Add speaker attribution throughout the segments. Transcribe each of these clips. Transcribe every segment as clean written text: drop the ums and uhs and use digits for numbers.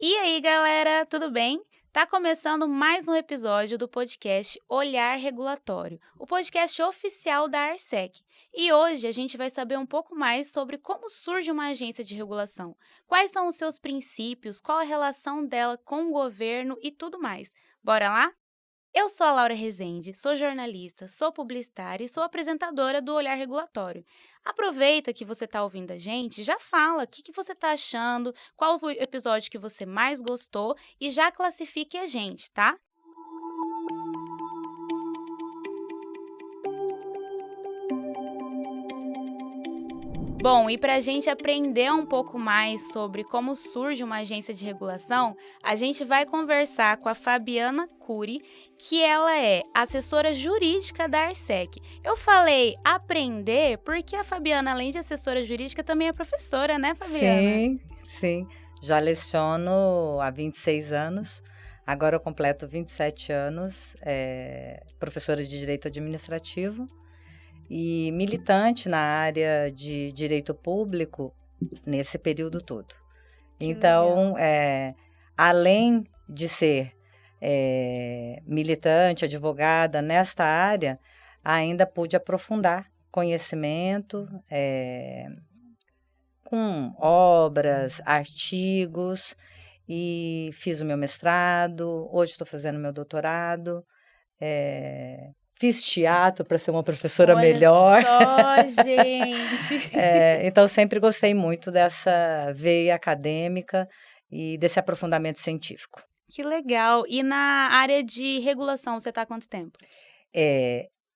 Speaker 1: E aí, galera, tudo bem? Tá começando mais um episódio do podcast Olhar Regulatório, o podcast oficial da Arsec. E hoje a gente vai saber um pouco mais sobre como surge uma agência de regulação, quais são os seus princípios, qual a relação dela com o governo e tudo mais. Bora lá? Eu sou a Laura Rezende, sou jornalista, sou publicitária e sou apresentadora do Olhar Regulatório. Aproveita que você está ouvindo a gente, já fala o que você está achando, qual o episódio que você mais gostou e já classifique a gente, tá? Bom, e para a gente aprender um pouco mais sobre como surge uma agência de regulação, a gente vai conversar com a Fabiana Cury, que ela é assessora jurídica da Arsec. Eu falei aprender porque a Fabiana, além de assessora jurídica, também é professora, né, Fabiana?
Speaker 2: Sim. Já leciono há 26 anos. Agora eu completo 27 anos, professora de Direito Administrativo e militante na área de Direito Público nesse período todo.
Speaker 1: Que
Speaker 2: Então,
Speaker 1: legal.
Speaker 2: além de ser militante, advogada nesta área, ainda pude aprofundar conhecimento, com obras, artigos, e fiz o meu mestrado, hoje estou fazendo meu doutorado, fiz teatro para ser uma professora
Speaker 1: Olha
Speaker 2: melhor.
Speaker 1: só, gente!
Speaker 2: Então, sempre gostei muito dessa veia acadêmica e desse aprofundamento científico.
Speaker 1: Que legal! E na área de regulação, você está há quanto tempo?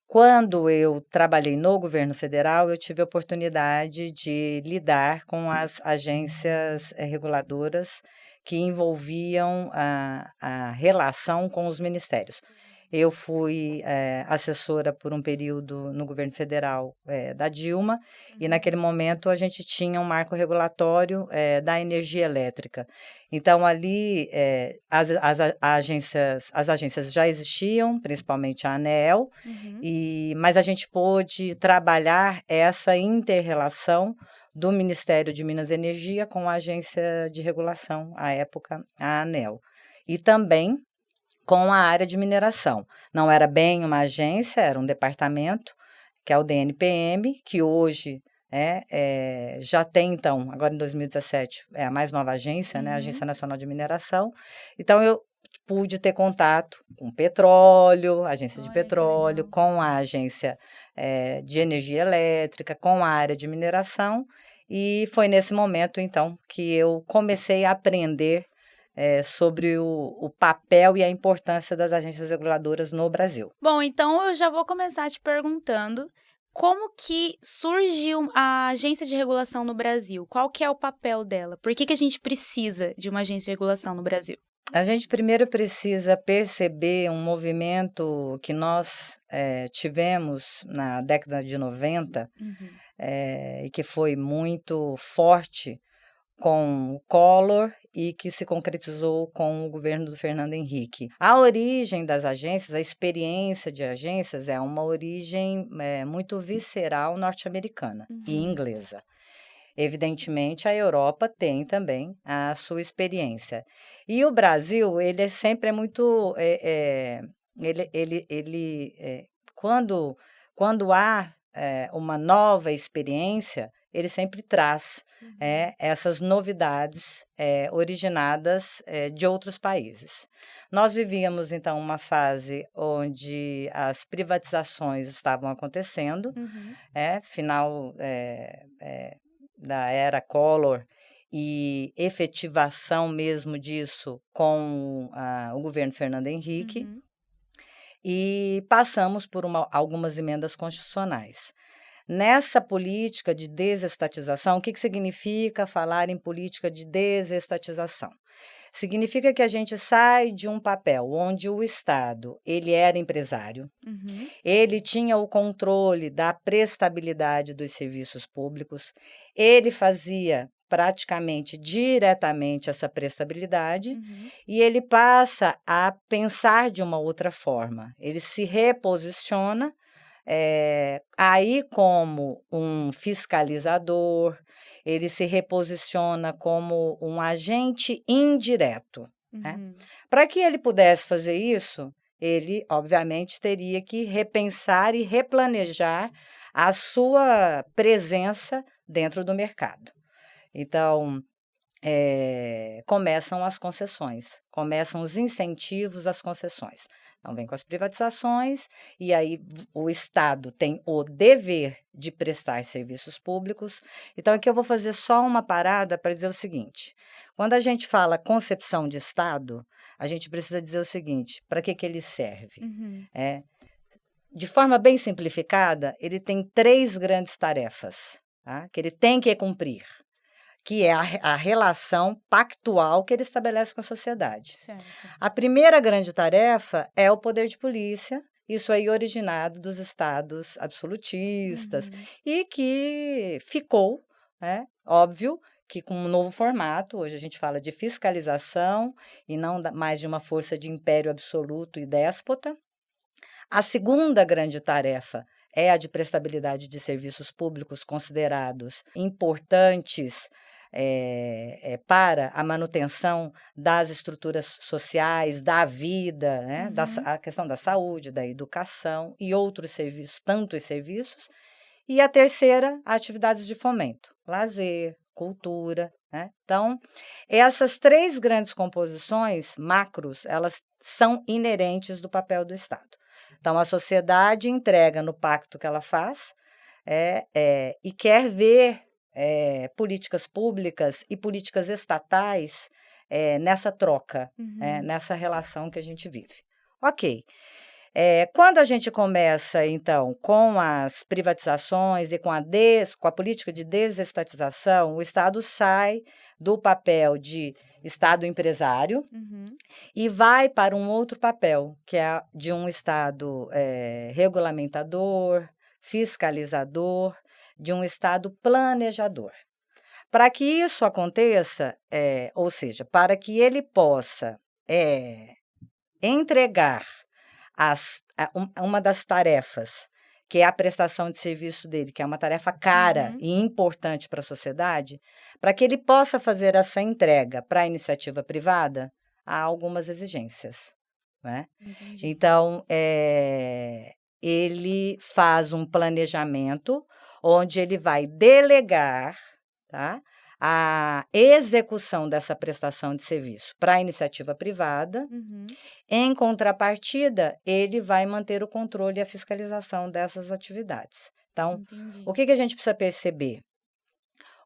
Speaker 2: Quando eu trabalhei no governo federal, eu tive a oportunidade de lidar com as agências reguladoras que envolviam a relação com os ministérios. Eu fui assessora por um período no governo federal da Dilma, e naquele momento a gente tinha um marco regulatório da energia elétrica. Então, ali as agências já existiam, principalmente a ANEEL,
Speaker 1: Uhum.
Speaker 2: mas a gente pôde trabalhar essa inter-relação do Ministério de Minas e Energia com a agência de regulação, à época, a ANEEL. E também com a área de mineração. Não era bem uma agência, era um departamento, que é o DNPM, que hoje já tem, então, agora em 2017, é a mais nova agência, né, a Agência Nacional de Mineração. Então, eu pude ter contato com petróleo, agência de
Speaker 1: Olha que
Speaker 2: petróleo,
Speaker 1: legal.
Speaker 2: com a agência de energia elétrica, com a área de mineração, e foi nesse momento, então, que eu comecei a aprender sobre o papel e a importância das agências reguladoras no Brasil.
Speaker 1: Bom, então eu já vou começar te perguntando como que surgiu a agência de regulação no Brasil? Qual que é o papel dela? Por que a gente precisa de uma agência de regulação no Brasil?
Speaker 2: A gente primeiro precisa perceber um movimento que nós tivemos na década de 90
Speaker 1: Uhum.
Speaker 2: e que foi muito forte com o Collor e que se concretizou com o governo do Fernando Henrique. A origem das agências, a experiência de agências é uma origem muito visceral norte-americana e
Speaker 1: Uhum.
Speaker 2: inglesa. Evidentemente, a Europa tem também a sua experiência. E o Brasil, ele sempre é muito, quando há uma nova experiência, ele sempre traz
Speaker 1: Uhum.
Speaker 2: essas novidades originadas de outros países. Nós vivíamos, então, uma fase onde as privatizações estavam acontecendo,
Speaker 1: Uhum.
Speaker 2: final da era Collor e efetivação mesmo disso com o governo Fernando Henrique,
Speaker 1: Uhum.
Speaker 2: e passamos por algumas emendas constitucionais. Nessa política de desestatização, o que significa falar em política de desestatização? Significa que a gente sai de um papel onde o Estado ele era empresário,
Speaker 1: Uhum.
Speaker 2: ele tinha o controle da prestabilidade dos serviços públicos, ele fazia praticamente diretamente essa prestabilidade,
Speaker 1: Uhum.
Speaker 2: e ele passa a pensar de uma outra forma. Ele se reposiciona aí como um fiscalizador, ele se reposiciona como um agente indireto, né? Para que ele pudesse fazer isso, ele, obviamente, teria que repensar e replanejar a sua presença dentro do mercado. Então, começam as concessões, começam os incentivos às concessões. Então, vem com as privatizações, e aí o Estado tem o dever de prestar serviços públicos. Então, aqui eu vou fazer só uma parada para dizer o seguinte: quando a gente fala concepção de Estado, a gente precisa dizer o seguinte: para que ele serve? De forma bem simplificada, ele tem 3 grandes tarefas, tá, que ele tem que cumprir, que é a relação pactual que ele estabelece com a sociedade.
Speaker 1: Certo.
Speaker 2: A primeira grande tarefa é o poder de polícia, isso aí originado dos estados absolutistas, e que ficou, né, óbvio, que com um novo formato, hoje a gente fala de fiscalização e não mais de uma força de império absoluto e déspota. A segunda grande tarefa é a de prestabilidade de serviços públicos considerados importantes para a manutenção das estruturas sociais, da vida, né, a questão da saúde, da educação e outros serviços, tantos serviços. E a terceira, atividades de fomento, lazer, cultura, né? Então, essas 3 grandes composições macros, elas são inerentes do papel do Estado. Então, a sociedade entrega no pacto que ela faz e quer ver políticas públicas e políticas estatais nessa troca, nessa relação que a gente vive. Ok. Quando a gente começa, então, com as privatizações e com a política de desestatização, o Estado sai do papel de Estado empresário e vai para um outro papel, que é de um Estado regulamentador, fiscalizador, de um Estado planejador. Para que isso aconteça, ou seja, para que ele possa entregar uma das tarefas, que é a prestação de serviço dele, que é uma tarefa cara e importante para a sociedade, para que ele possa fazer essa entrega para a iniciativa privada, há algumas exigências, né? Então, ele faz um planejamento onde ele vai delegar, tá, a execução dessa prestação de serviço para a iniciativa privada. Em contrapartida, ele vai manter o controle e a fiscalização dessas atividades. Então, o que a gente precisa perceber?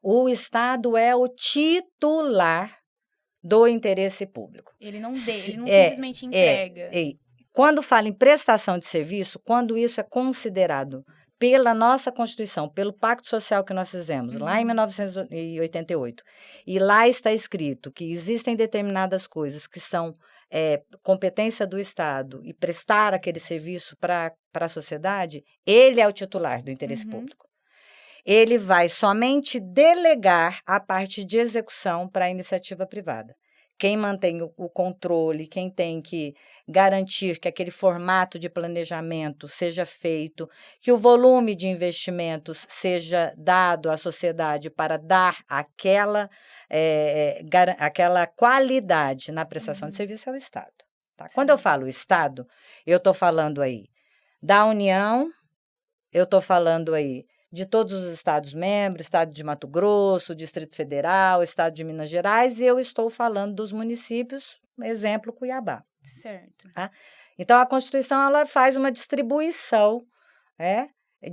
Speaker 2: O Estado é o titular do interesse público.
Speaker 1: Ele não simplesmente entrega.
Speaker 2: Quando fala em prestação de serviço, quando isso é considerado pela nossa Constituição, pelo Pacto Social que nós fizemos, lá em 1988, e lá está escrito que existem determinadas coisas que são competência do Estado e prestar aquele serviço para a sociedade, ele é o titular do interesse público. Ele vai somente delegar a parte de execução para a iniciativa privada. Quem mantém o controle, quem tem que garantir que aquele formato de planejamento seja feito, que o volume de investimentos seja dado à sociedade para dar aquela qualidade na prestação de serviço é o Estado. Tá? Quando eu falo Estado, eu estou falando aí da União, eu estou falando aí de todos os estados-membros, Estado de Mato Grosso, Distrito Federal, Estado de Minas Gerais, e eu estou falando dos municípios, exemplo, Cuiabá.
Speaker 1: Certo.
Speaker 2: Tá? Então, a Constituição ela faz uma distribuição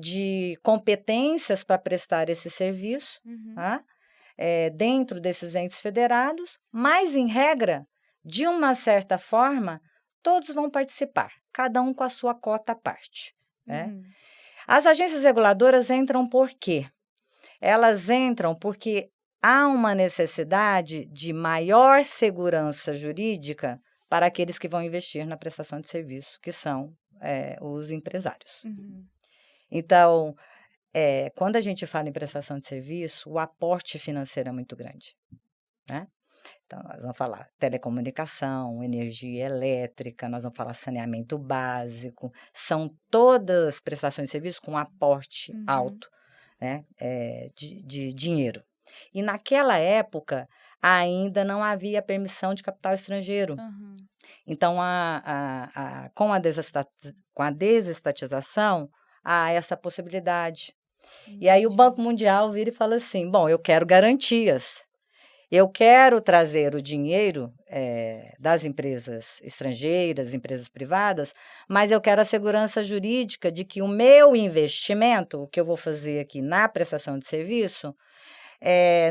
Speaker 2: de competências para prestar esse serviço, tá? Dentro desses entes federados, mas, em regra, de uma certa forma, todos vão participar, cada um com a sua cota à parte, né? As agências reguladoras entram por quê? Elas entram porque há uma necessidade de maior segurança jurídica para aqueles que vão investir na prestação de serviço, que são os empresários. Então, quando a gente fala em prestação de serviço, o aporte financeiro é muito grande, né? Então, nós vamos falar telecomunicação, energia elétrica, nós vamos falar saneamento básico, são todas prestações de serviço com aporte alto, né, de dinheiro. E naquela época, ainda não havia permissão de capital estrangeiro.
Speaker 1: Aham.
Speaker 2: Então, com a desestatização, há essa possibilidade. E aí o
Speaker 1: Entendi.
Speaker 2: Banco Mundial vira e fala assim, bom, eu quero garantias. Eu quero trazer o dinheiro das empresas estrangeiras, empresas privadas, mas eu quero a segurança jurídica de que o meu investimento, o que eu vou fazer aqui na prestação de serviço,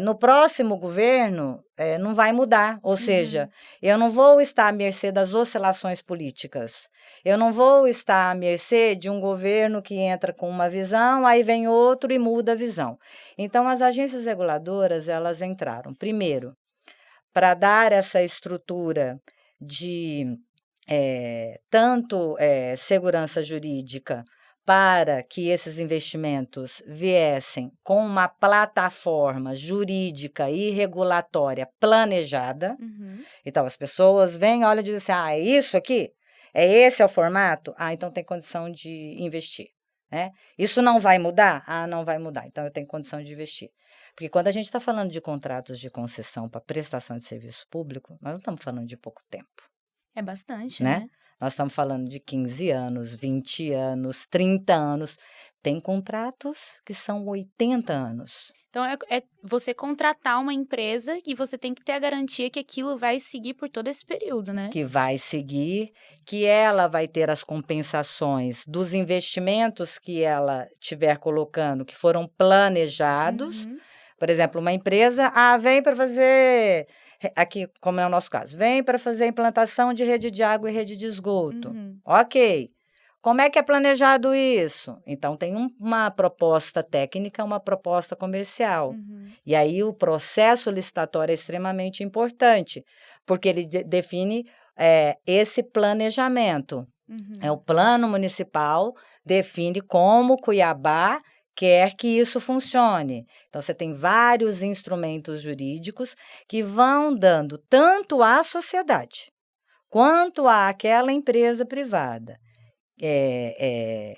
Speaker 2: no próximo governo não vai mudar. Ou seja, eu não vou estar à mercê das oscilações políticas. Eu não vou estar à mercê de um governo que entra com uma visão, aí vem outro e muda a visão. Então, as agências reguladoras, elas entraram, primeiro, para dar essa estrutura de tanto segurança jurídica para que esses investimentos viessem com uma plataforma jurídica e regulatória planejada.
Speaker 1: Uhum.
Speaker 2: Então, as pessoas vêm, olham e dizem assim, é isso aqui? Esse é o formato? Então tem condição de investir. Né? Isso não vai mudar? Não vai mudar. Então, eu tenho condição de investir. Porque quando a gente está falando de contratos de concessão para prestação de serviço público, nós não estamos falando de pouco tempo.
Speaker 1: É bastante,
Speaker 2: Né?
Speaker 1: né?
Speaker 2: Nós estamos falando de 15 anos, 20 anos, 30 anos. Tem contratos que são 80 anos.
Speaker 1: Então, é você contratar uma empresa e você tem que ter a garantia que aquilo vai seguir por todo esse período, né?
Speaker 2: Que vai seguir, que ela vai ter as compensações dos investimentos que ela estiver colocando, que foram planejados.
Speaker 1: Uhum.
Speaker 2: Por exemplo, uma empresa, vem para fazer, aqui como é o nosso caso, vem para fazer implantação de rede de água e rede de esgoto.
Speaker 1: Uhum.
Speaker 2: Ok. Como é que é planejado isso? Então, tem uma proposta técnica, uma proposta comercial.
Speaker 1: Uhum.
Speaker 2: E aí, o processo licitatório é extremamente importante, porque ele define esse planejamento.
Speaker 1: Uhum.
Speaker 2: O plano municipal define como Cuiabá quer que isso funcione. Então, você tem vários instrumentos jurídicos que vão dando tanto à sociedade quanto àquela empresa privada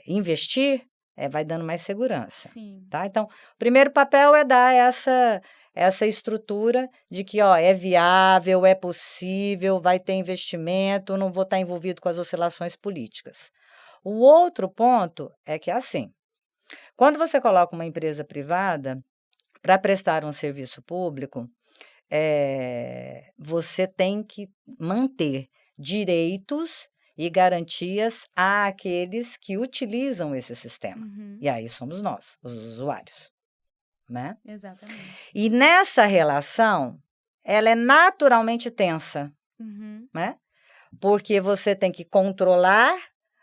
Speaker 2: investir, vai dando mais segurança.
Speaker 1: Sim.
Speaker 2: Tá? Então, o primeiro papel é dar essa estrutura de que é viável, é possível, vai ter investimento, não vou estar envolvido com as oscilações políticas. O outro ponto é que é assim, quando você coloca uma empresa privada para prestar um serviço público, você tem que manter direitos e garantias àqueles que utilizam esse sistema.
Speaker 1: Uhum.
Speaker 2: E aí somos nós, os usuários. Né?
Speaker 1: Exatamente.
Speaker 2: E nessa relação, ela é naturalmente tensa.
Speaker 1: Uhum.
Speaker 2: Né? Porque você tem que controlar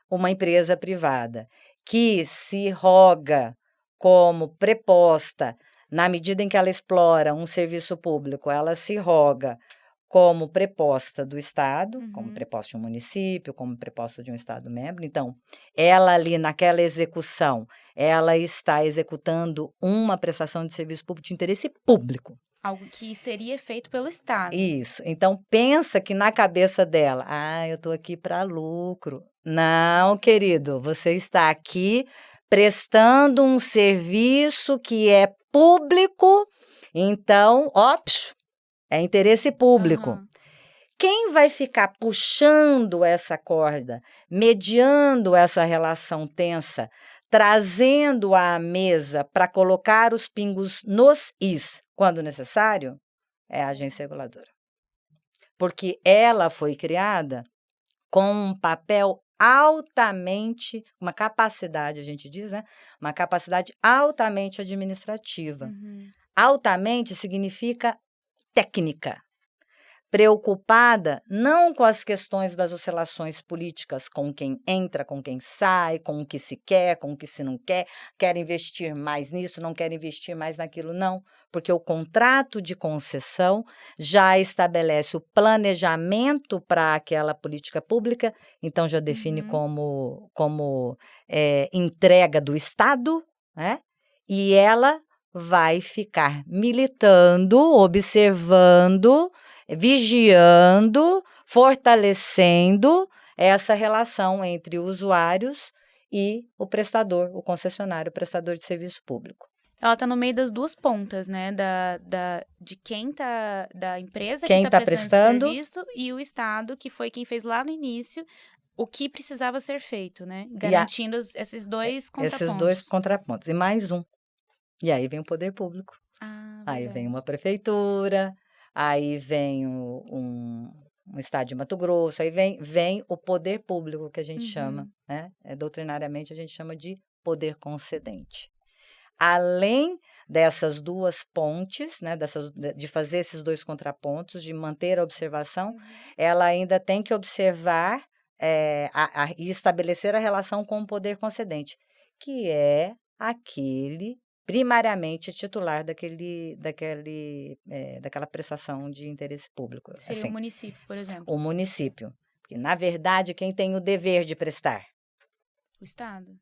Speaker 2: uma empresa privada que se roga como preposta, na medida em que ela explora um serviço público, ela se roga como preposta do Estado, como preposta de um município, como preposta de um Estado-membro. Então, ela ali naquela execução, ela está executando uma prestação de serviço público de interesse público.
Speaker 1: Algo que seria feito pelo Estado.
Speaker 2: Isso. Então, pensa que na cabeça dela, eu estou aqui para lucro. Não, querido, você está aqui prestando um serviço que é público, então, é interesse público.
Speaker 1: Uhum.
Speaker 2: Quem vai ficar puxando essa corda, mediando essa relação tensa, trazendo à mesa para colocar os pingos nos is, quando necessário, é a agência reguladora. Porque ela foi criada com um papel altamente, uma capacidade, a gente diz, né? Uma capacidade altamente administrativa.
Speaker 1: Uhum.
Speaker 2: Altamente significa técnica, preocupada não com as questões das oscilações políticas, com quem entra, com quem sai, com o que se quer, com o que se não quer investir mais nisso, não quer investir mais naquilo, não, porque o contrato de concessão já estabelece o planejamento para aquela política pública, então já define como entrega do Estado, né? E ela vai ficar militando, observando, vigiando, fortalecendo essa relação entre usuários e o prestador, o concessionário, o prestador de serviço público.
Speaker 1: Ela tá no meio das duas pontas, né? De quem tá, da empresa
Speaker 2: Quem
Speaker 1: que tá
Speaker 2: está
Speaker 1: prestando
Speaker 2: prestando,
Speaker 1: esse serviço e o Estado, que foi quem fez lá no início o que precisava ser feito, né?
Speaker 2: e
Speaker 1: Garantindo esses dois
Speaker 2: esses dois
Speaker 1: contrapontos.
Speaker 2: contrapontos, e mais um. E aí vem o poder público.
Speaker 1: Ah,
Speaker 2: Aí vem uma
Speaker 1: verdade.
Speaker 2: prefeitura, aí vem um estado de Mato Grosso, aí vem o poder público que a gente chama,
Speaker 1: Uhum.
Speaker 2: né? Doutrinariamente a gente chama de poder concedente. Além dessas duas pontes, né, de fazer esses dois contrapontos, de manter a observação, ela ainda tem que observar e estabelecer a relação com o poder concedente, que é aquele primariamente titular daquela prestação de interesse público,
Speaker 1: Seria o
Speaker 2: assim,
Speaker 1: município, por exemplo.
Speaker 2: o município. Que, na verdade, quem tem o dever de prestar?
Speaker 1: O Estado.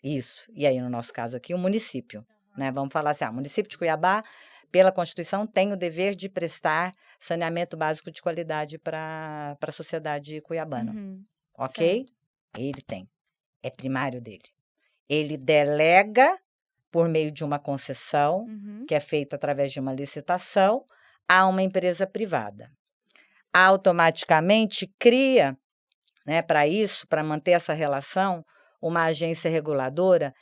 Speaker 2: Isso. E aí, no nosso caso aqui, o município. Né? Vamos falar assim, o município de Cuiabá, pela Constituição, tem o dever de prestar saneamento básico de qualidade para a sociedade cuiabana.
Speaker 1: Uhum.
Speaker 2: Ok?
Speaker 1: Certo.
Speaker 2: Ele tem. É primário dele. Ele delega, por meio de uma concessão,
Speaker 1: Uhum.
Speaker 2: que é feita através de uma licitação, a uma empresa privada. Automaticamente cria, né, para isso, para manter essa relação, uma agência reguladora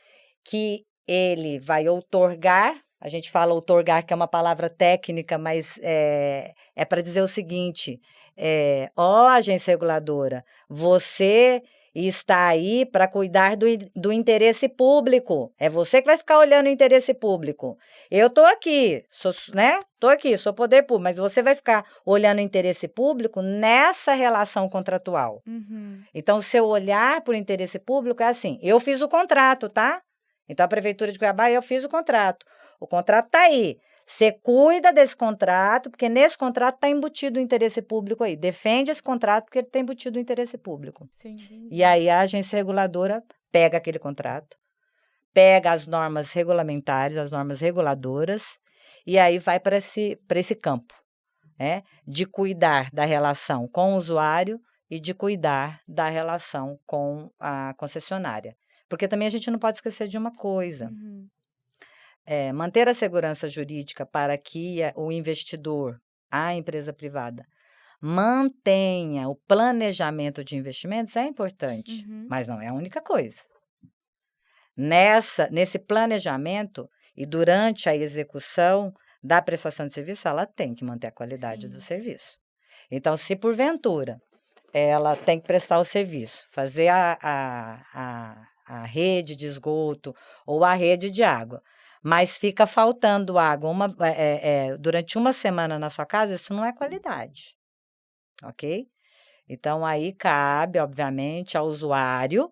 Speaker 2: que ele vai outorgar, a gente fala outorgar, que é uma palavra técnica, mas é para dizer o seguinte, ó agência reguladora, você está aí para cuidar do interesse público, é você que vai ficar olhando o interesse público. Eu estou aqui, sou poder público, mas você vai ficar olhando o interesse público nessa relação contratual.
Speaker 1: Uhum.
Speaker 2: Então, o seu olhar por interesse público é assim, eu fiz o contrato, tá? Então, a Prefeitura de Cuiabá, eu fiz o contrato. O contrato está aí. Você cuida desse contrato, porque nesse contrato está embutido o interesse público aí. Defende esse contrato, porque ele está embutido o interesse público.
Speaker 1: Sim, entendi.
Speaker 2: E aí, a agência reguladora pega aquele contrato, pega as normas regulamentares, as normas reguladoras, e aí vai para esse campo, né? De cuidar da relação com o usuário e de cuidar da relação com a concessionária. Porque também a gente não pode esquecer de uma coisa.
Speaker 1: Uhum.
Speaker 2: Manter a segurança jurídica para que o investidor, a empresa privada, mantenha o planejamento de investimentos é importante,
Speaker 1: Uhum.
Speaker 2: mas não é a única coisa. Nesse planejamento e durante a execução da prestação de serviço, ela tem que manter a qualidade do
Speaker 1: Sim.
Speaker 2: serviço. Então, se porventura ela tem que prestar o serviço, fazer a rede de esgoto ou a rede de água, mas fica faltando água durante uma semana na sua casa, isso não é qualidade, ok? Então, aí cabe, obviamente, ao usuário,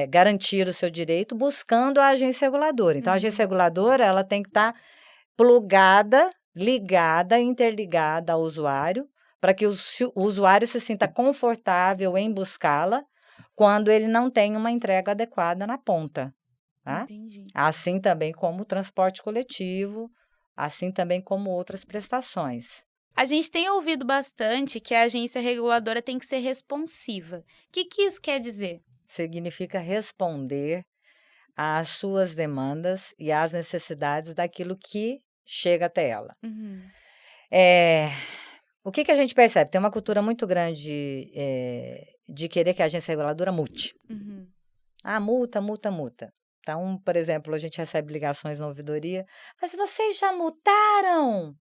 Speaker 2: garantir o seu direito, buscando a agência reguladora. Então, a agência reguladora, ela tem que estar plugada, ligada, interligada ao usuário, para que o usuário se sinta confortável em buscá-la quando ele não tem uma entrega adequada na ponta. Tá?
Speaker 1: Entendi.
Speaker 2: Assim também como o transporte coletivo, assim também como outras prestações.
Speaker 1: A gente tem ouvido bastante que a agência reguladora tem que ser responsiva. O que isso quer dizer?
Speaker 2: Significa responder às suas demandas e às necessidades daquilo que chega até ela.
Speaker 1: Uhum.
Speaker 2: O que a gente percebe? Tem uma cultura muito grande de querer que a agência reguladora multe.
Speaker 1: Uhum.
Speaker 2: Ah, multa, multa, multa. Então, por exemplo, a gente recebe ligações na ouvidoria. Mas vocês já multaram?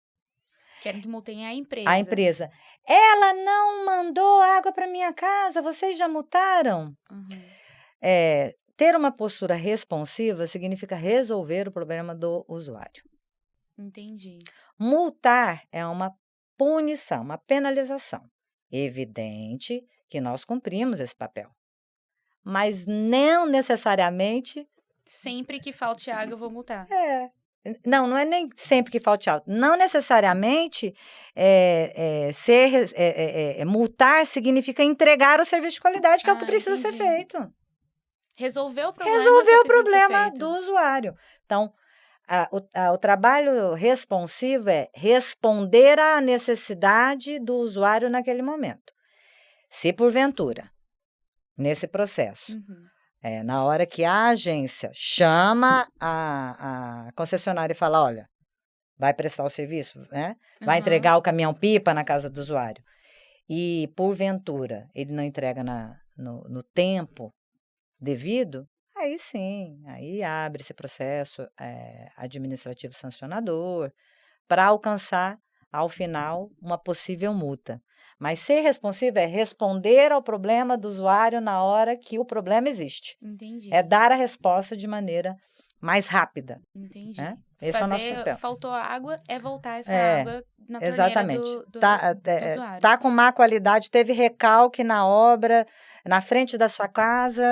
Speaker 1: Querem que multem a empresa.
Speaker 2: A empresa. Ela não mandou água para minha casa, vocês já multaram?
Speaker 1: Uhum.
Speaker 2: Ter uma postura responsiva significa resolver o problema do usuário.
Speaker 1: Entendi.
Speaker 2: Multar é uma punição, uma penalização. Evidente que nós cumprimos esse papel, mas não necessariamente.
Speaker 1: Sempre que falte água, eu vou multar.
Speaker 2: Não é nem sempre que falte água. Não necessariamente multar significa entregar o serviço de qualidade, que é o que precisa ser
Speaker 1: Entendi.
Speaker 2: feito.
Speaker 1: Resolver o problema.
Speaker 2: Resolver
Speaker 1: que
Speaker 2: o
Speaker 1: precisa ser
Speaker 2: problema
Speaker 1: feito.
Speaker 2: do usuário. Então, o trabalho responsivo é responder à necessidade do usuário naquele momento. Se porventura, nesse processo,
Speaker 1: Uhum.
Speaker 2: Na hora que a agência chama a concessionária e fala, olha, vai prestar o serviço, né? Vai entregar o caminhão-pipa na casa do usuário. E, porventura, ele não entrega no tempo devido, aí sim, aí abre esse processo administrativo sancionador para alcançar, ao final, uma possível multa. Mas ser responsivo é responder ao problema do usuário na hora que o problema existe.
Speaker 1: Entendi.
Speaker 2: É dar a resposta de maneira mais rápida.
Speaker 1: Entendi.
Speaker 2: Né? Esse é o nosso papel.
Speaker 1: Faltou água, é voltar essa água na torneira
Speaker 2: Exatamente.
Speaker 1: do usuário.
Speaker 2: Tá com má qualidade, teve recalque na obra, na frente da sua casa,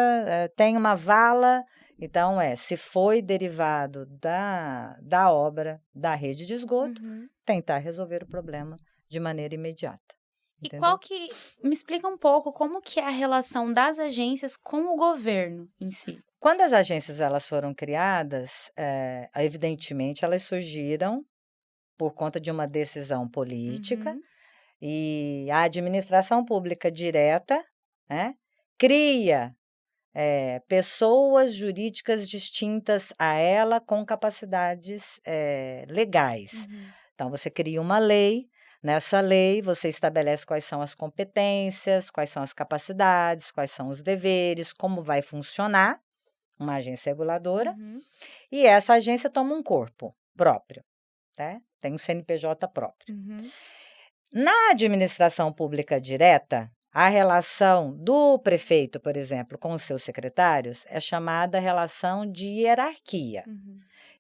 Speaker 2: tem uma vala. Então, se foi derivado da obra, da rede de esgoto, tentar resolver o problema de maneira imediata.
Speaker 1: E me explica um pouco como que é a relação das agências com o governo em si?
Speaker 2: Quando as agências elas foram criadas, evidentemente elas surgiram por conta de uma decisão política e a administração pública direta, né, cria pessoas jurídicas distintas a ela com capacidades legais. Então, você cria uma lei. Nessa lei, você estabelece quais são as competências, quais são as capacidades, quais são os deveres, como vai funcionar uma agência reguladora. E essa agência toma um corpo próprio, tá? Tem um CNPJ próprio. Na administração pública direta, a relação do prefeito, por exemplo, com os seus secretários é chamada relação de hierarquia.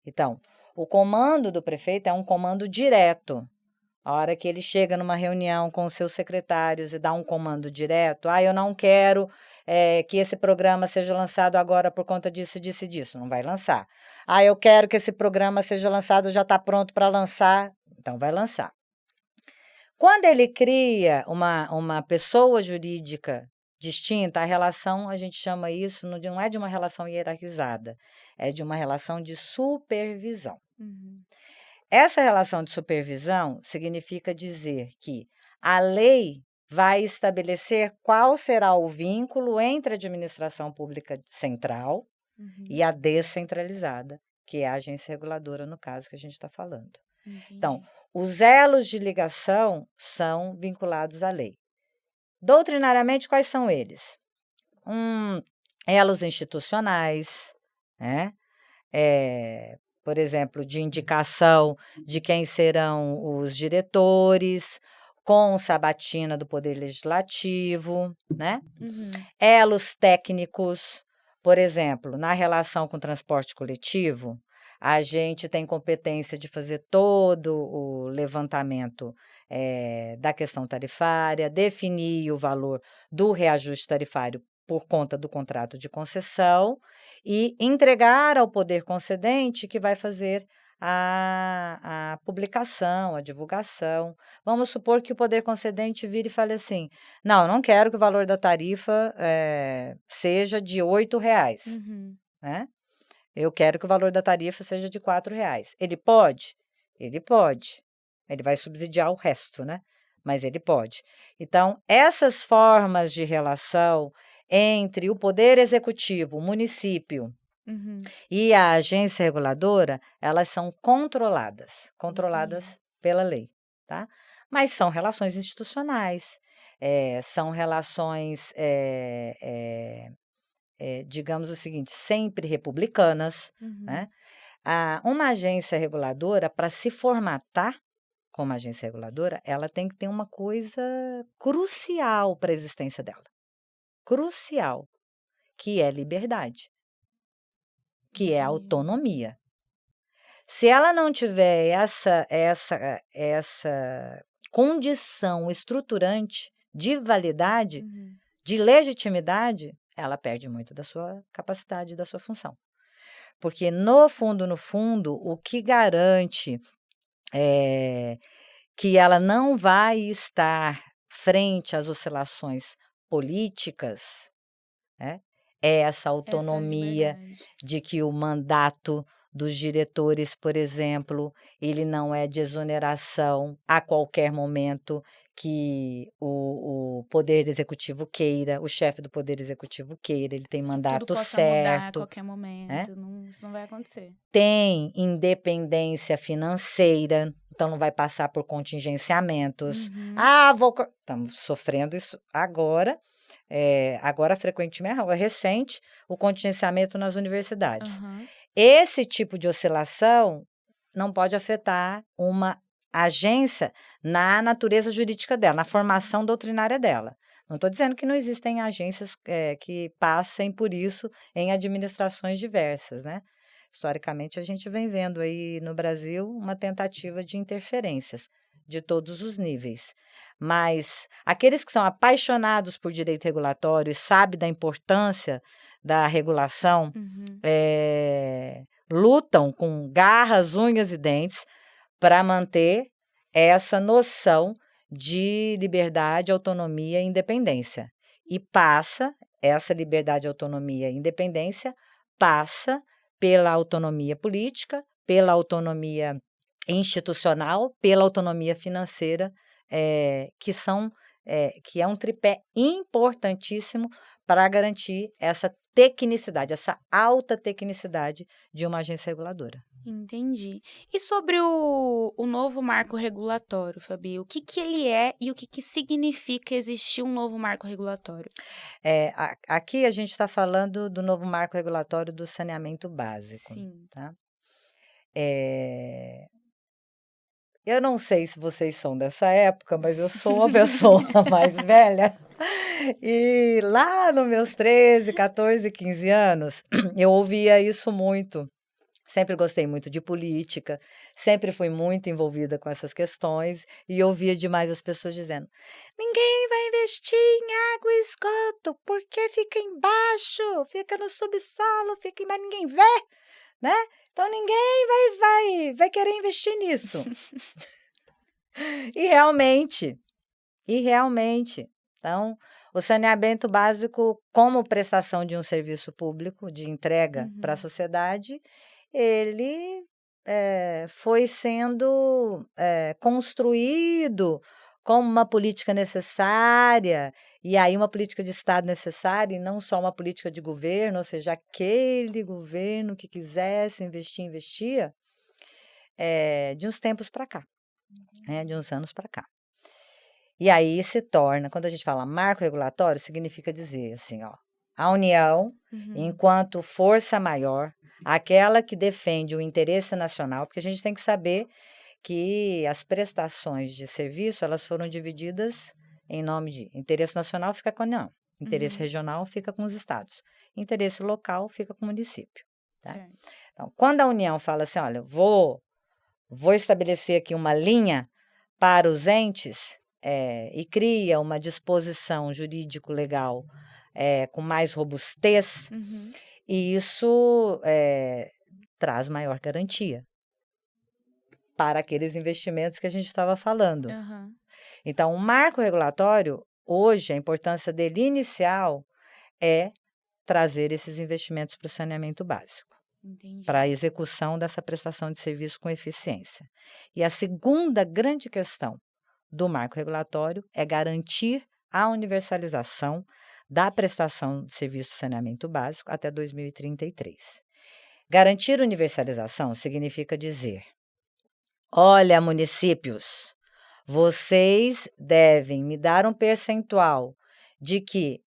Speaker 2: Então, o comando do prefeito é um comando direto. A hora que ele chega numa reunião com os seus secretários e dá um comando direto, eu não quero que esse programa seja lançado agora por conta disso, disso e disso, não vai lançar. Eu quero que esse programa seja lançado, já está pronto para lançar, então vai lançar. Quando ele cria uma pessoa jurídica distinta, a relação, a gente chama isso, não é de uma relação hierarquizada, é de uma relação de supervisão. Essa relação de supervisão significa dizer que a lei vai estabelecer qual será o vínculo entre a administração pública central e a descentralizada, que é a agência reguladora, no caso que a gente está falando. Então, os elos de ligação são vinculados à lei. Doutrinariamente, quais são eles? Elos institucionais, né? Por exemplo, de indicação de quem serão os diretores, com sabatina do Poder Legislativo, né? Elos técnicos, por exemplo, na relação com o transporte coletivo, a gente tem competência de fazer todo o levantamento da questão tarifária, definir o valor do reajuste tarifário por conta do contrato de concessão e entregar ao poder concedente que vai fazer a publicação, a divulgação. Vamos supor que o poder concedente vire e fale assim, não quero que o valor da tarifa seja de R$8, né? Eu quero que o valor da tarifa seja de R$4. Ele pode? Ele pode. Ele vai subsidiar o resto, né? Mas ele pode. Então, essas formas de relação entre o poder executivo, o município e a agência reguladora, elas são controladas pela lei, tá? Mas são relações institucionais, são relações, digamos o seguinte, sempre republicanas, né? Uma agência reguladora, para se formatar como agência reguladora, ela tem que ter uma coisa crucial para a existência dela. Crucial, que é liberdade, que é autonomia. Se ela não tiver essa condição estruturante de validade, de legitimidade, ela perde muito da sua capacidade, da sua função. Porque, no fundo, o que garante que ela não vai estar frente às oscilações políticas, né, é essa autonomia de que o mandato dos diretores, por exemplo, ele não é de exoneração a qualquer momento que o Poder Executivo queira, o chefe do Poder Executivo queira, ele tem
Speaker 1: Que tudo
Speaker 2: mandato
Speaker 1: possa mudar a
Speaker 2: certo,
Speaker 1: qualquer
Speaker 2: né?
Speaker 1: momento, não, isso não vai acontecer.
Speaker 2: Tem independência financeira, então não vai passar por contingenciamentos.
Speaker 1: Uhum.
Speaker 2: Estamos sofrendo isso agora, agora frequentemente, agora recente, o contingenciamento nas universidades.
Speaker 1: Aham.
Speaker 2: Esse tipo de oscilação não pode afetar uma agência na natureza jurídica dela, na formação doutrinária dela. Não estou dizendo que não existem agências que passem por isso em administrações diversas, né? Historicamente, a gente vem vendo aí no Brasil uma tentativa de interferências de todos os níveis. Mas aqueles que são apaixonados por direito regulatório e sabem da importância da regulação,
Speaker 1: Uhum.
Speaker 2: lutam com garras, unhas e dentes para manter essa noção de liberdade, autonomia e independência. E essa liberdade, autonomia e independência passa pela autonomia política, pela autonomia institucional, pela autonomia financeira, que é um tripé importantíssimo para garantir essa tecnicidade, essa alta tecnicidade de uma agência reguladora.
Speaker 1: Entendi. E sobre o novo marco regulatório, Fabi, o que que ele é e o que que significa existir um novo marco regulatório?
Speaker 2: Aqui a gente está falando do novo marco regulatório do saneamento básico,
Speaker 1: Sim.
Speaker 2: tá? Eu não sei se vocês são dessa época, mas eu sou uma pessoa mais velha. E lá nos meus 13, 14, 15 anos, eu ouvia isso muito. Sempre gostei muito de política, sempre fui muito envolvida com essas questões e ouvia demais as pessoas dizendo: ninguém vai investir em água e esgoto, porque fica embaixo, fica no subsolo, fica embaixo, ninguém vê, né? Então ninguém vai querer investir nisso. E realmente. Então, o saneamento básico, como prestação de um serviço público de entrega para a
Speaker 1: Uhum.
Speaker 2: sociedade, ele foi sendo construído como uma política necessária, e aí uma política de Estado necessária, e não só uma política de governo, ou seja, aquele governo que quisesse investir, investia, de uns tempos para cá, né, de uns anos para cá. E aí se torna, quando a gente fala marco regulatório, significa dizer assim, ó, a União,
Speaker 1: Uhum.
Speaker 2: enquanto força maior, aquela que defende o interesse nacional, porque a gente tem que saber que as prestações de serviço, elas foram divididas em nome de interesse nacional fica com a União, interesse
Speaker 1: Uhum.
Speaker 2: regional fica com os estados, interesse local fica com o município, tá?
Speaker 1: Certo.
Speaker 2: Então, quando a União fala assim, olha, vou estabelecer aqui uma linha para os entes, e cria uma disposição jurídico-legal com mais robustez,
Speaker 1: Uhum.
Speaker 2: e isso traz maior garantia para aqueles investimentos que a gente estava falando.
Speaker 1: Aham.
Speaker 2: Então, o marco regulatório, hoje, a importância dele inicial é trazer esses investimentos para o saneamento básico,
Speaker 1: Entendi.
Speaker 2: para a execução dessa prestação de serviço com eficiência. E a segunda grande questão do marco regulatório é garantir a universalização da prestação de serviço de saneamento básico até 2033. Garantir universalização significa dizer: olha, municípios, vocês devem me dar um percentual de que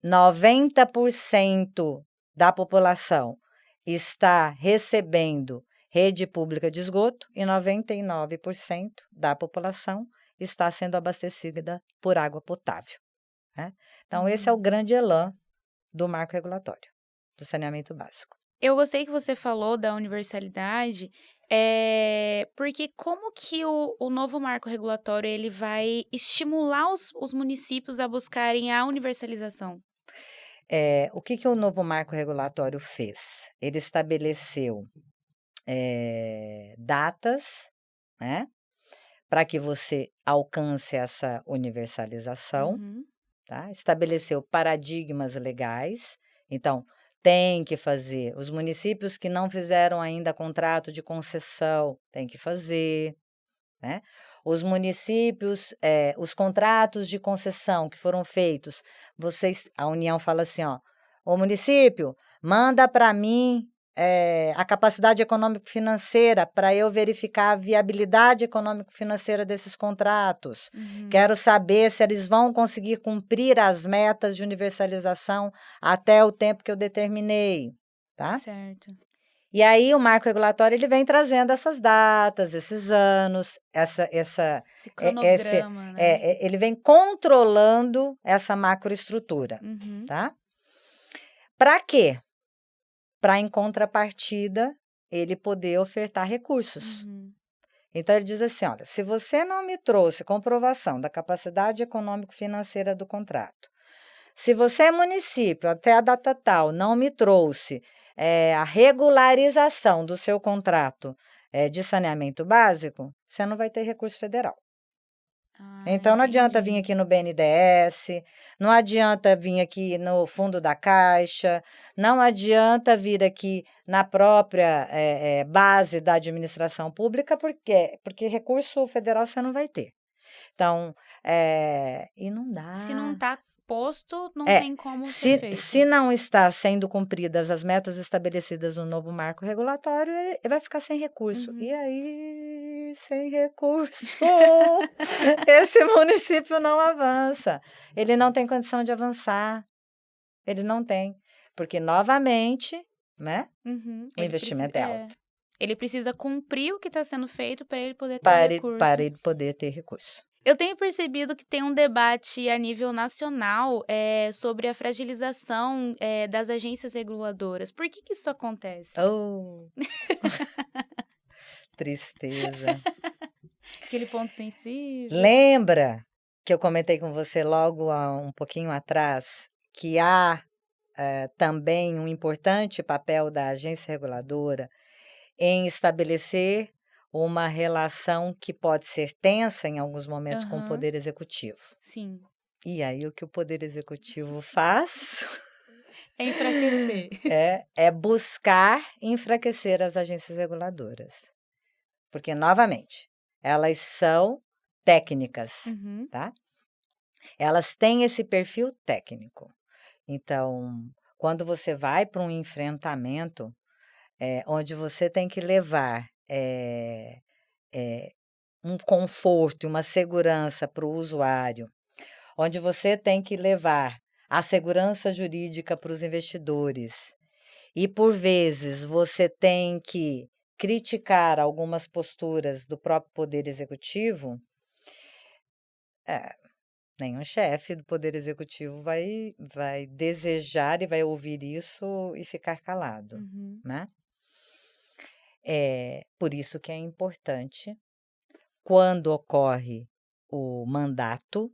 Speaker 2: 90% da população está recebendo rede pública de esgoto e 99% da população está sendo abastecida por água potável, né? Então, esse é o grande elan do marco regulatório, do saneamento básico.
Speaker 1: Eu gostei que você falou da universalidade, porque como que o novo marco regulatório ele vai estimular os municípios a buscarem a universalização?
Speaker 2: O que o novo marco regulatório fez? Ele estabeleceu datas, né, para que você alcance essa universalização,
Speaker 1: Uhum.
Speaker 2: tá? Estabeleceu paradigmas legais. Então, Tem que fazer. Os municípios que não fizeram ainda contrato de concessão, tem que fazer, né? Os municípios, os contratos de concessão que foram feitos, a União fala assim, ó, o município manda para mim a capacidade econômico-financeira para eu verificar a viabilidade econômico-financeira desses contratos. Quero saber se eles vão conseguir cumprir as metas de universalização até o tempo que eu determinei, tá?
Speaker 1: Certo.
Speaker 2: E aí o marco regulatório ele vem trazendo essas datas, esses anos,
Speaker 1: Esse cronograma, né?
Speaker 2: ele vem controlando essa macroestrutura, tá? Para quê? Para, em contrapartida, ele poder ofertar recursos. Então, ele diz assim, olha, se você não me trouxe comprovação da capacidade econômico-financeira do contrato, se você é município, até a data tal, não me trouxe a regularização do seu contrato de saneamento básico, você não vai ter recurso federal. Então, não adianta vir aqui no BNDES, não adianta vir aqui no fundo da Caixa, não adianta vir aqui na própria base da administração pública, porque recurso federal você não vai ter. Então, e não dá.
Speaker 1: Se não está posto, não tem como ser feito.
Speaker 2: Se não está sendo cumpridas as metas estabelecidas no novo marco regulatório, ele vai ficar sem recurso. E aí, sem recurso, esse município não avança. Ele não tem condição de avançar. Ele não tem. Porque, novamente, né, o investimento é alto.
Speaker 1: Ele precisa cumprir o que está sendo feito para ele poder ter recurso.
Speaker 2: Para ele poder ter recurso.
Speaker 1: Eu tenho percebido que tem um debate a nível nacional sobre a fragilização das agências reguladoras. Por que isso acontece?
Speaker 2: Tristeza.
Speaker 1: Aquele ponto sensível.
Speaker 2: Lembra que eu comentei com você logo há um pouquinho atrás que há também um importante papel da agência reguladora em estabelecer uma relação que pode ser tensa em alguns momentos com o Poder Executivo.
Speaker 1: Sim.
Speaker 2: E aí o que o Poder Executivo faz?
Speaker 1: É enfraquecer.
Speaker 2: É buscar enfraquecer as agências reguladoras. Porque, novamente, elas são técnicas, tá? Elas têm esse perfil técnico. Então, quando você vai para um enfrentamento onde você tem que levar um conforto e uma segurança para o usuário, onde você tem que levar a segurança jurídica para os investidores e, por vezes, você tem que criticar algumas posturas do próprio Poder Executivo, nenhum chefe do Poder Executivo vai desejar e vai ouvir isso e ficar calado, né? Por isso que é importante, quando ocorre o mandato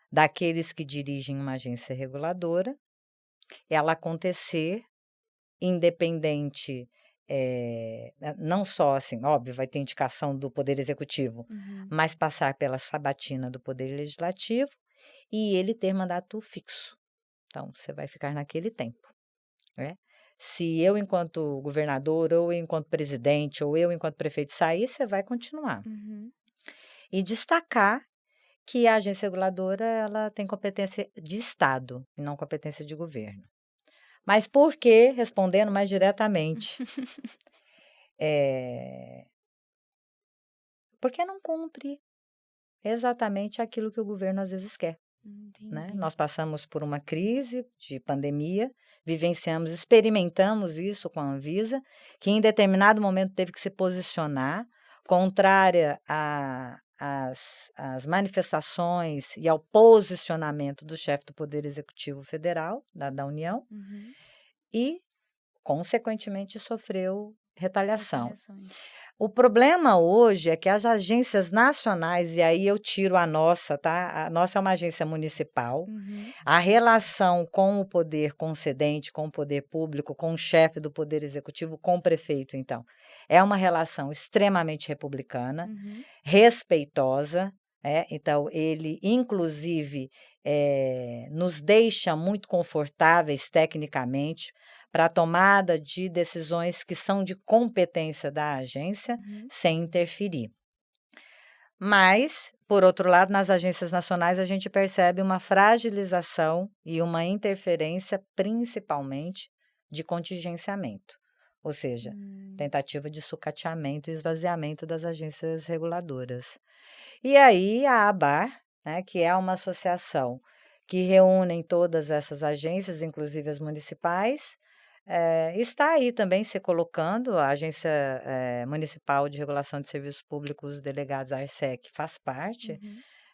Speaker 2: daqueles que dirigem uma agência reguladora, ela acontecer independente, não só assim, óbvio, vai ter indicação do Poder Executivo, mas passar pela sabatina do Poder Legislativo e ele ter mandato fixo. Então, você vai ficar naquele tempo, né? Se eu, enquanto governador, ou eu, enquanto presidente, ou eu, enquanto prefeito, sair, você vai continuar. E destacar que a agência reguladora ela tem competência de Estado e não competência de governo. Mas por que, respondendo mais diretamente, porque não cumpre exatamente aquilo que o governo às vezes quer. Né? Nós passamos por uma crise de pandemia, vivenciamos, experimentamos isso com a Anvisa, que em determinado momento teve que se posicionar, contrária às manifestações e ao posicionamento do chefe do Poder Executivo Federal, da União, e, consequentemente, sofreu retaliação. O problema hoje é que as agências nacionais, e aí eu tiro a nossa, tá? A nossa é uma agência municipal, a relação com o poder concedente, com o poder público, com o chefe do Poder Executivo, com o prefeito, então, é uma relação extremamente republicana, respeitosa, então ele, inclusive, nos deixa muito confortáveis tecnicamente para a tomada de decisões que são de competência da agência, sem interferir. Mas, por outro lado, nas agências nacionais a gente percebe uma fragilização e uma interferência, principalmente, de contingenciamento, ou seja, tentativa de sucateamento e esvaziamento das agências reguladoras. E aí a ABAR, né, que é uma associação que reúne todas essas agências, inclusive as municipais, está aí também se colocando, a Agência Municipal de Regulação de Serviços Públicos Delegados, a ARSEC, faz parte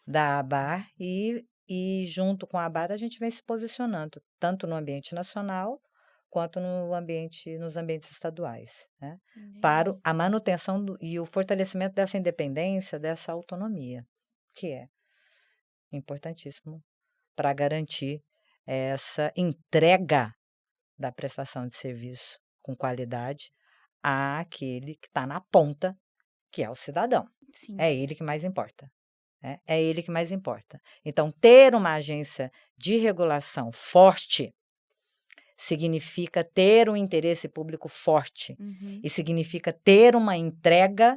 Speaker 2: da ABAR e junto com a ABAR a gente vem se posicionando, tanto no ambiente nacional quanto nos ambientes estaduais, né, para a manutenção e o fortalecimento dessa independência, dessa autonomia, que é importantíssimo para garantir essa entrega da prestação de serviço com qualidade àquele que está na ponta, que é o cidadão.
Speaker 1: Sim.
Speaker 2: É ele que mais importa. Né? É ele que mais importa. Então, ter uma agência de regulação forte significa ter um interesse público forte e significa ter uma entrega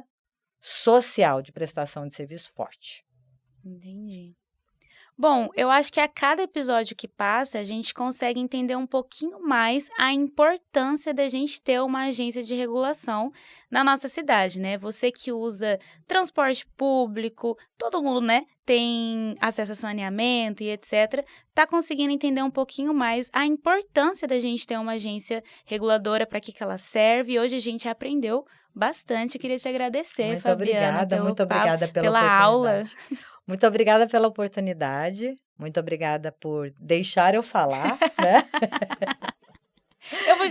Speaker 2: social de prestação de serviço forte.
Speaker 1: Entendi. Bom, eu acho que a cada episódio que passa, a gente consegue entender um pouquinho mais a importância da gente ter uma agência de regulação na nossa cidade, né? Você que usa transporte público, todo mundo, né, tem acesso a saneamento e etc., tá conseguindo entender um pouquinho mais a importância da gente ter uma agência reguladora, para que ela serve, e hoje a gente aprendeu bastante. Eu queria te agradecer,
Speaker 2: Muito
Speaker 1: Fabiana,
Speaker 2: muito obrigada
Speaker 1: pela aula.
Speaker 2: Muito obrigada pela oportunidade, muito obrigada por deixar eu falar, né?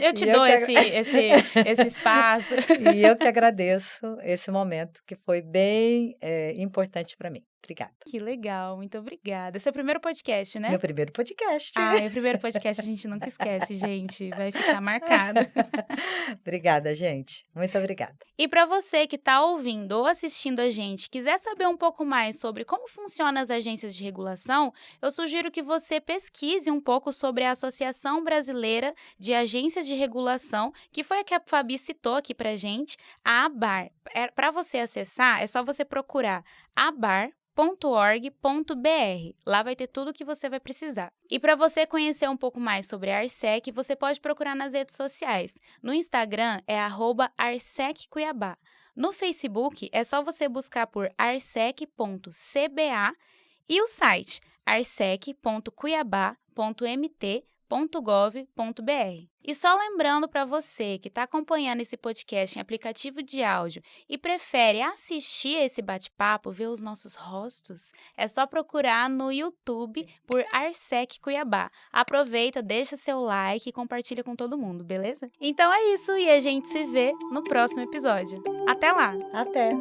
Speaker 1: Eu te dou esse espaço.
Speaker 2: E eu que agradeço esse momento, que foi bem importante para mim. Obrigada.
Speaker 1: Que legal, muito obrigada. Esse é o primeiro podcast, né?
Speaker 2: Meu primeiro podcast.
Speaker 1: É o primeiro podcast, a gente nunca esquece, gente. Vai ficar marcado.
Speaker 2: Obrigada, gente. Muito obrigada.
Speaker 1: E para você que está ouvindo ou assistindo a gente, quiser saber um pouco mais sobre como funcionam as agências de regulação, eu sugiro que você pesquise um pouco sobre a Associação Brasileira de Agências de Regulação, que foi a que a Fabi citou aqui pra gente, a ABAR. Para você acessar, é só você procurar abar.org.br. Lá vai ter tudo o que você vai precisar. E para você conhecer um pouco mais sobre a ARSEC, você pode procurar nas redes sociais. No Instagram é @arseccuiabá. No Facebook é só você buscar por arsec.cba e o site arsec.cuiabá.mt.gov.br. E só lembrando para você que está acompanhando esse podcast em aplicativo de áudio e prefere assistir esse bate-papo, ver os nossos rostos, é só procurar no YouTube por ARSEC Cuiabá. Aproveita, deixa seu like e compartilha com todo mundo, beleza? Então é isso e a gente se vê no próximo episódio. Até lá!
Speaker 2: Até!